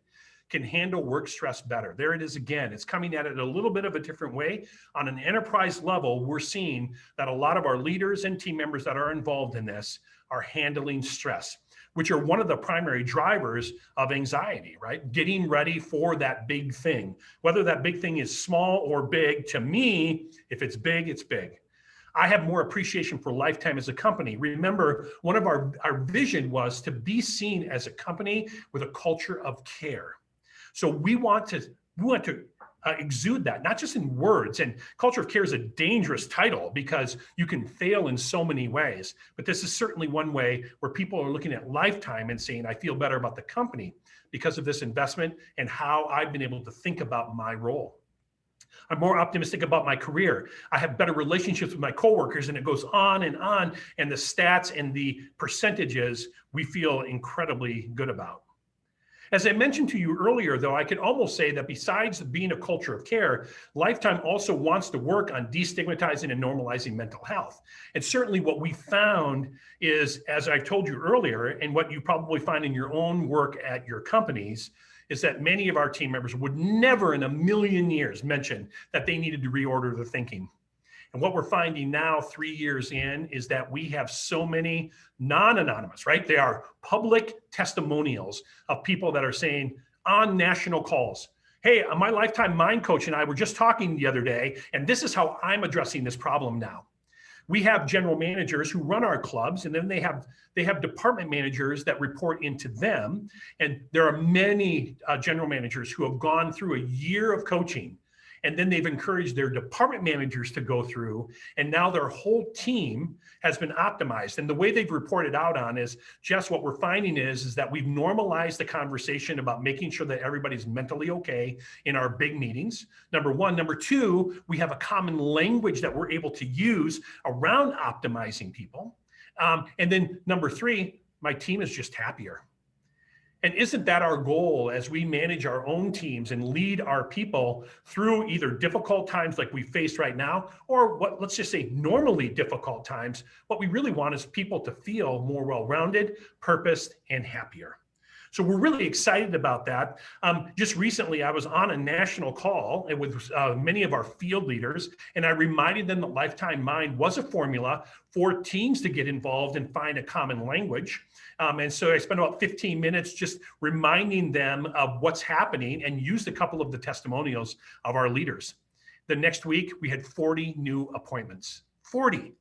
can handle work stress better. There it is again. It's coming at it a little bit of a different way. On an enterprise level, we're seeing that a lot of our leaders and team members that are involved in this are handling stress, which are one of the primary drivers of anxiety, right? Getting ready for that big thing. Whether that big thing is small or big, to me, if it's big, it's big. I have more appreciation for Lifetime as a company. Remember, one of our vision was to be seen as a company with a culture of care. So we want to exude that, not just in words. And culture of care is a dangerous title because you can fail in so many ways. But this is certainly one way where people are looking at lifetime and saying, I feel better about the company because of this investment and how I've been able to think about my role. I'm more optimistic about my career. I have better relationships with my coworkers, and it goes on. And the stats and the percentages we feel incredibly good about. As I mentioned to you earlier, though, I could almost say that besides being a culture of care, Lifetime also wants to work on destigmatizing and normalizing mental health. And certainly what we found is, as I told you earlier, and what you probably find in your own work at your companies, is that many of our team members would never in a million years mention that they needed to reorder their thinking. And what we're finding now, 3 years in, is that we have so many non-anonymous, right? They are public testimonials of people that are saying on national calls, hey, my lifetime mind coach and I were just talking the other day, and this is how I'm addressing this problem now. We have general managers who run our clubs, and then they have department managers that report into them. And there are many general managers who have gone through a year of coaching, and then they've encouraged their department managers to go through, and now their whole team has been optimized. And the way they've reported out on is, Jess, what we're finding is that we've normalized the conversation about making sure that everybody's mentally okay in our big meetings. Number one. Number two, we have a common language that we're able to use around optimizing people. And then number three, my team is just happier. And isn't that our goal as we manage our own teams and lead our people through either difficult times like we face right now, or what, let's just say normally difficult times? What we really want is people to feel more well-rounded, purposed, and happier. So we're really excited about that. Just recently, I was on a national call with many of our field leaders, and I reminded them that Lifetime Mind was a formula for teams to get involved and find a common language. And so I spent about 15 minutes just reminding them of what's happening and used a couple of the testimonials of our leaders. The next week, we had 40 new appointments, 40,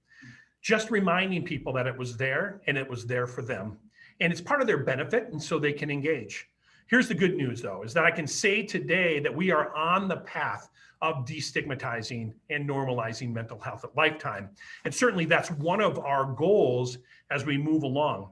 just reminding people that it was there and it was there for them. And it's part of their benefit, and so they can engage. Here's the good news, though, is that I can say today that we are on the path of destigmatizing and normalizing mental health at Lifetime. And certainly that's one of our goals as we move along.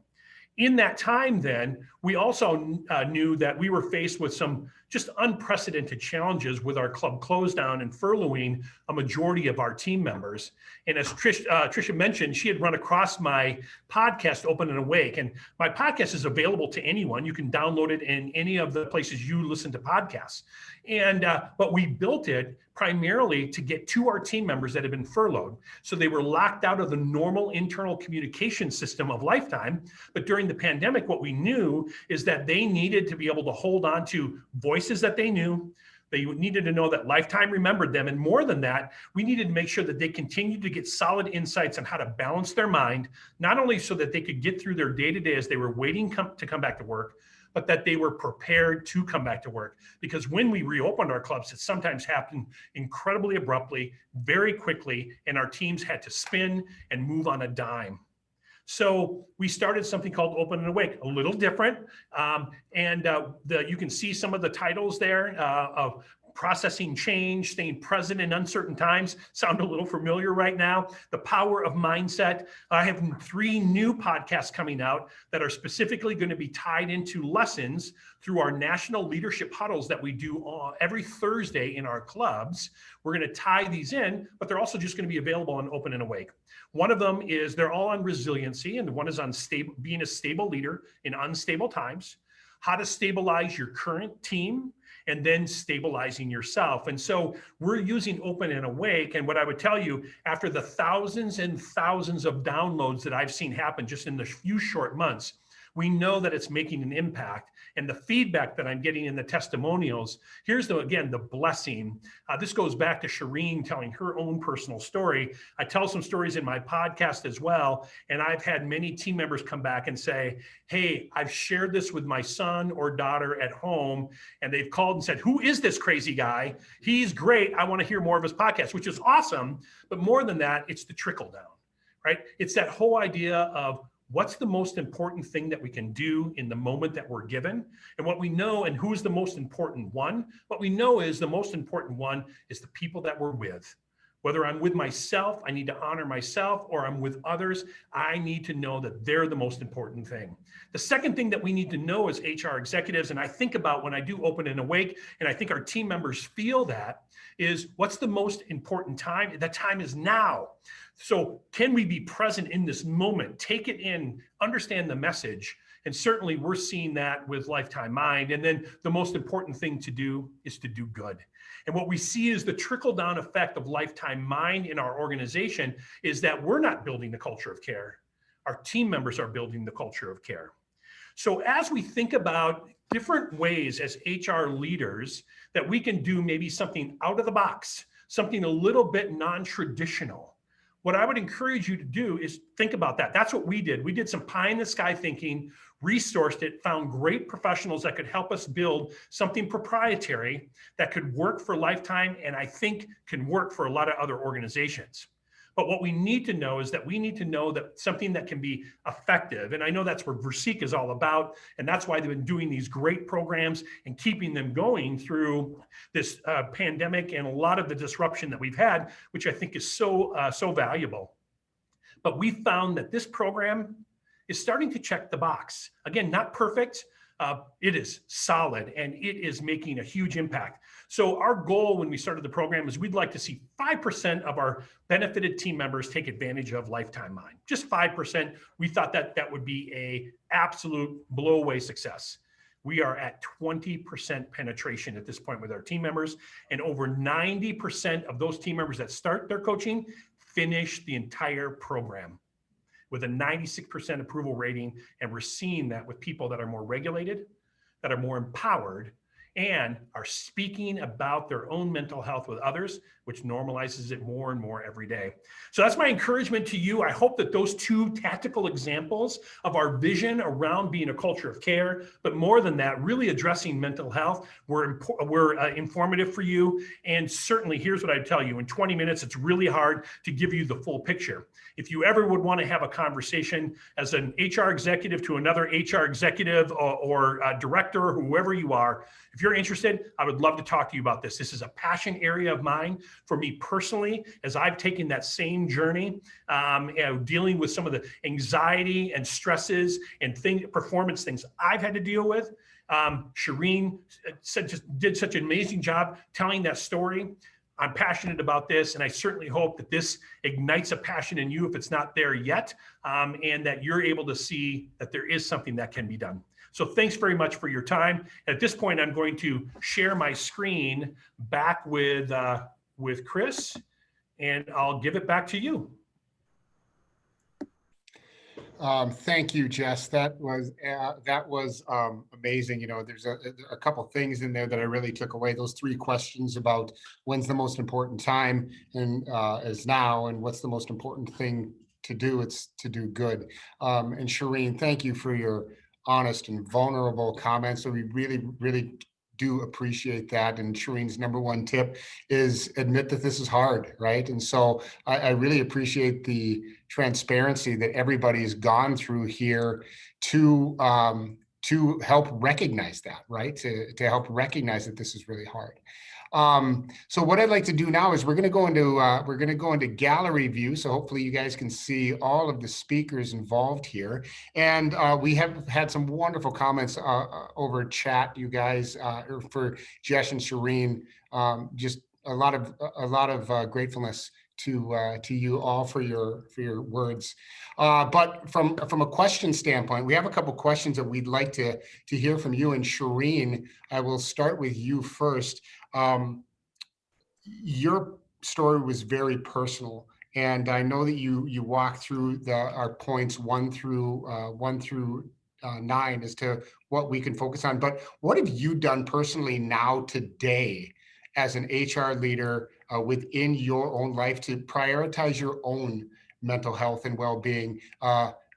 In that time, then, we also knew that we were faced with some just unprecedented challenges with our club close down and furloughing a majority of our team members. And as Tricia mentioned, she had run across my podcast, Open and Awake. And my podcast is available to anyone. You can download it in any of the places you listen to podcasts. And but we built it primarily to get to our team members that have been furloughed. So they were locked out of the normal internal communication system of Lifetime. But during the pandemic, what we knew is that they needed to be able to hold on to voices that they knew. They needed to know that Lifetime remembered them. And more than that, we needed to make sure that they continued to get solid insights on how to balance their mind, not only so that they could get through their day-to-day as they were waiting to come back to work, but that they were prepared to come back to work. Because when we reopened our clubs, it sometimes happened incredibly abruptly, very quickly, and our teams had to spin and move on a dime. So we started something called Open and Awake, a little different. You can see some of the titles there of processing change, staying present in uncertain times. Sound a little familiar right now. The power of mindset. I have 3 new podcasts coming out that are specifically going to be tied into lessons through our national leadership huddles that we do every Thursday in our clubs. We're going to tie these in, but they're also just going to be available on Open and Awake. One of them is, they're all on resiliency, and one is on being a stable leader in unstable times, how to stabilize your current team, and then stabilizing yourself. And so we're using Open and Awake. And what I would tell you, after the thousands and thousands of downloads that I've seen happen just in the few short months, we know that it's making an impact. And the feedback that I'm getting in the testimonials, here's again, the blessing. This goes back to Shireen telling her own personal story. I tell some stories in my podcast as well. And I've had many team members come back and say, hey, I've shared this with my son or daughter at home. And they've called and said, who is this crazy guy? He's great. I want to hear more of his podcast, which is awesome. But more than that, it's the trickle down, right? It's that whole idea of, what's the most important thing that we can do in the moment that we're given. And what we know, and who's the most important one, what we know is the most important one is the people that we're with. Whether I'm with myself, I need to honor myself, or I'm with others, I need to know that they're the most important thing. The second thing that we need to know as HR executives, and I think about when I do Open and Awake, and I think our team members feel that, is what's the most important time? That time is now. So can we be present in this moment, take it in, understand the message? And certainly we're seeing that with Lifetime Mind. And then the most important thing to do is to do good. And what we see is the trickle-down effect of Lifetime Mind in our organization is that we're not building the culture of care. Our team members are building the culture of care. So as we think about different ways as HR leaders that we can do maybe something out of the box, something a little bit non-traditional, what I would encourage you to do is think about that. That's what we did. We did some pie in the sky thinking, resourced it, found great professionals that could help us build something proprietary that could work for Lifetime, and I think can work for a lot of other organizations. But what we need to know is that we need to know that something that can be effective. And I know that's what Versique is all about. And that's why they've been doing these great programs and keeping them going through this pandemic and a lot of the disruption that we've had, which I think is so valuable. But we found that this program is starting to check the box. Again, not perfect. It is solid and it is making a huge impact. So our goal when we started the program is we'd like to see 5% of our benefited team members take advantage of Lifetime Mind. Just 5%. We thought that that would be a absolute blow away success. We are at 20% penetration at this point with our team members, and over 90% of those team members that start their coaching finish the entire program with a 96% approval rating. And we're seeing that with people that are more regulated, that are more empowered, and are speaking about their own mental health with others, which normalizes it more and more every day. So that's my encouragement to you. I hope that those two tactical examples of our vision around being a culture of care, but more than that, really addressing mental health, were informative for you. And certainly, here's what I tell you, in 20 minutes, it's really hard to give you the full picture. If you ever would want to have a conversation as an HR executive to another HR executive or director, or whoever you are, if you're interested, I would love to talk to you about this. This is a passion area of mine for me personally, as I've taken that same journey, dealing with some of the anxiety and stresses and performance things I've had to deal with. Shireen did such an amazing job telling that story. I'm passionate about this, and I certainly hope that this ignites a passion in you if it's not there yet, and that you're able to see that there is something that can be done. So thanks very much for your time. At this point, I'm going to share my screen back with Chris, and I'll give it back to you. Thank you, Jess. That was amazing. You know, there's a couple things in there that I really took away. Those 3 questions about when's the most important time and is now, and what's the most important thing to do? It's to do good. And Shireen, thank you for your honest and vulnerable comments. So we really, really do appreciate that. And Shireen's #1 tip is admit that this is hard, right? And so I really appreciate the transparency that everybody's gone through here to help recognize that, right? To help recognize that this is really hard. So what I'd like to do now is we're going to go into gallery view. So hopefully you guys can see all of the speakers involved here. And we have had some wonderful comments over chat, you guys, for Jess and Shireen. Just a lot of gratefulness to you all for your words. But from a question standpoint, we have a couple questions that we'd like to hear from you. And Shireen, I will start with you first. Your story was very personal, and I know that you walked through our points 1 through 9 as to what we can focus on. But what have you done personally now today as an HR leader within your own life to prioritize your own mental health and well-being,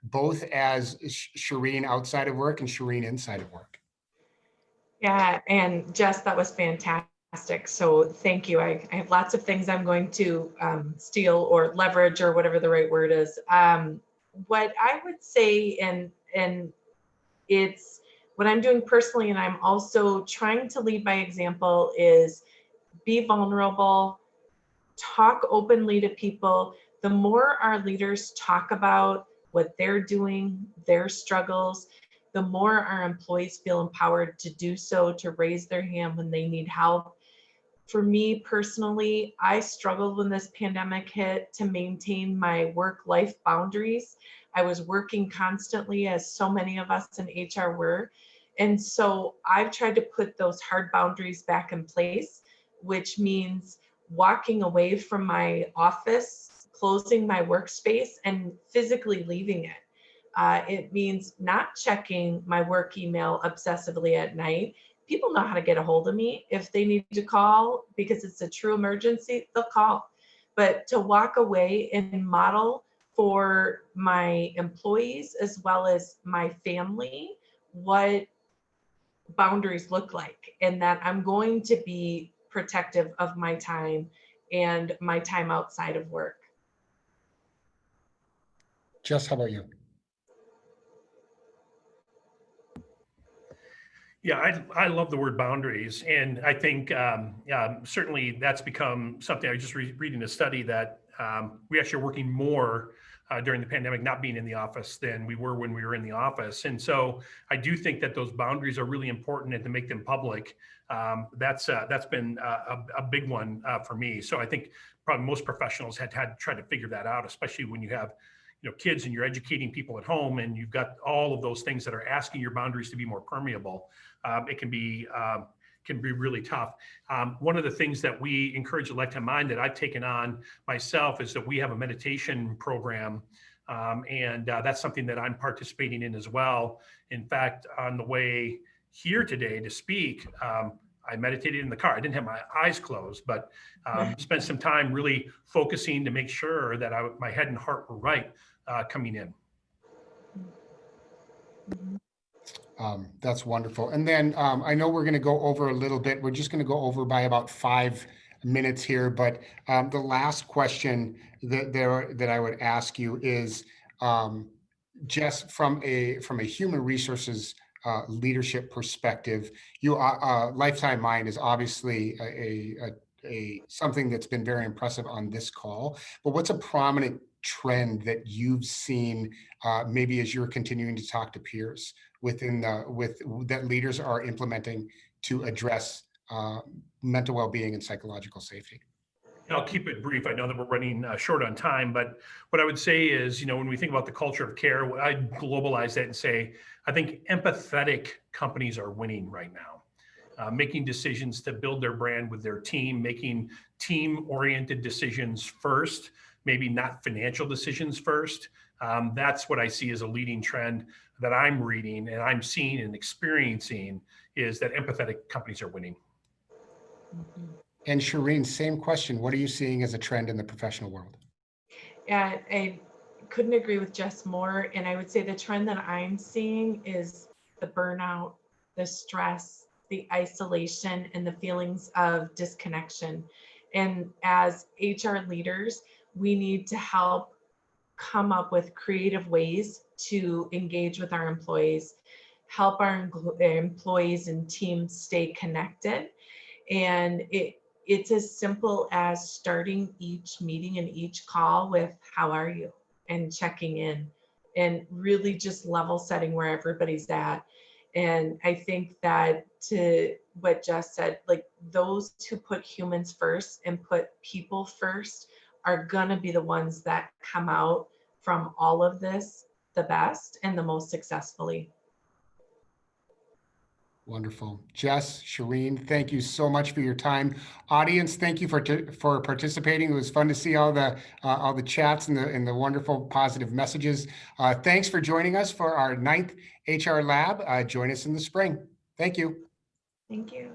both as Shireen outside of work and Shireen inside of work? Yeah, and Jess, that was fantastic. So thank you. I have lots of things I'm going to steal or leverage or whatever the right word is. what I would say, and it's what I'm doing personally, and I'm also trying to lead by example, is be vulnerable, talk openly to people. The more our leaders talk about what they're doing, their struggles, the more our employees feel empowered to do so, to raise their hand when they need help. For me personally, I struggled when this pandemic hit to maintain my work-life boundaries. I was working constantly, as so many of us in HR were. And so I've tried to put those hard boundaries back in place, which means walking away from my office, closing my workspace, and physically leaving it. It means not checking my work email obsessively at night. People know how to get a hold of me. If they need to call because it's a true emergency, they'll call. But to walk away and model for my employees as well as my family what boundaries look like, and that I'm going to be protective of my time and my time outside of work. Jess, how about you? Yeah, I love the word boundaries. And I think certainly that's become something. I was just reading a study that we actually are working more during the pandemic, not being in the office, than we were when we were in the office. And so I do think that those boundaries are really important, and to make them public, that's been a big one for me. So I think probably most professionals had to try to figure that out, especially when you have kids and you're educating people at home, and you've got all of those things that are asking your boundaries to be more permeable. It can be really tough. One of the things that we encourage at Lifetime Mind that I've taken on myself is that we have a meditation program, and that's something that I'm participating in as well. In fact, on the way here today to speak, I meditated in the car. I didn't have my eyes closed, but spent some time really focusing to make sure that my head and heart were right coming in. That's wonderful. And then I know we're going to go over a little bit. We're just going to go over by about 5 minutes here. But the last question that I would ask you is just from a human resources leadership perspective. Lifetime Mind is obviously a something that's been very impressive on this call. But what's a prominent trend that you've seen maybe as you're continuing to talk to peers that leaders are implementing to address mental well-being and psychological safety? I'll keep it brief. I know that we're running short on time, but what I would say is, when we think about the culture of care, I'd globalize that and say, I think empathetic companies are winning right now, making decisions to build their brand with their team, making team-oriented decisions first, maybe not financial decisions first. That's what I see as a leading trend that I'm reading and I'm seeing and experiencing, is that empathetic companies are winning. Mm-hmm. And Shireen, same question. What are you seeing as a trend in the professional world? Yeah, I couldn't agree with Jess more. And I would say the trend that I'm seeing is the burnout, the stress, the isolation, and the feelings of disconnection. And as HR leaders, we need to help come up with creative ways to engage with our employees, help our employees and teams stay connected. And it's as simple as starting each meeting and each call with "how are you?" and checking in, and really just level setting where everybody's at. And I think that, to what Jess said, like, those who put humans first and put people first are gonna be the ones that come out from all of this the best and the most successfully. Wonderful. Jess, Shireen, thank you so much for your time. Audience, thank you for participating. It was fun to see all the chats and the wonderful positive messages. Thanks for joining us for our 9th HR Lab. Join us in the spring. Thank you. Thank you.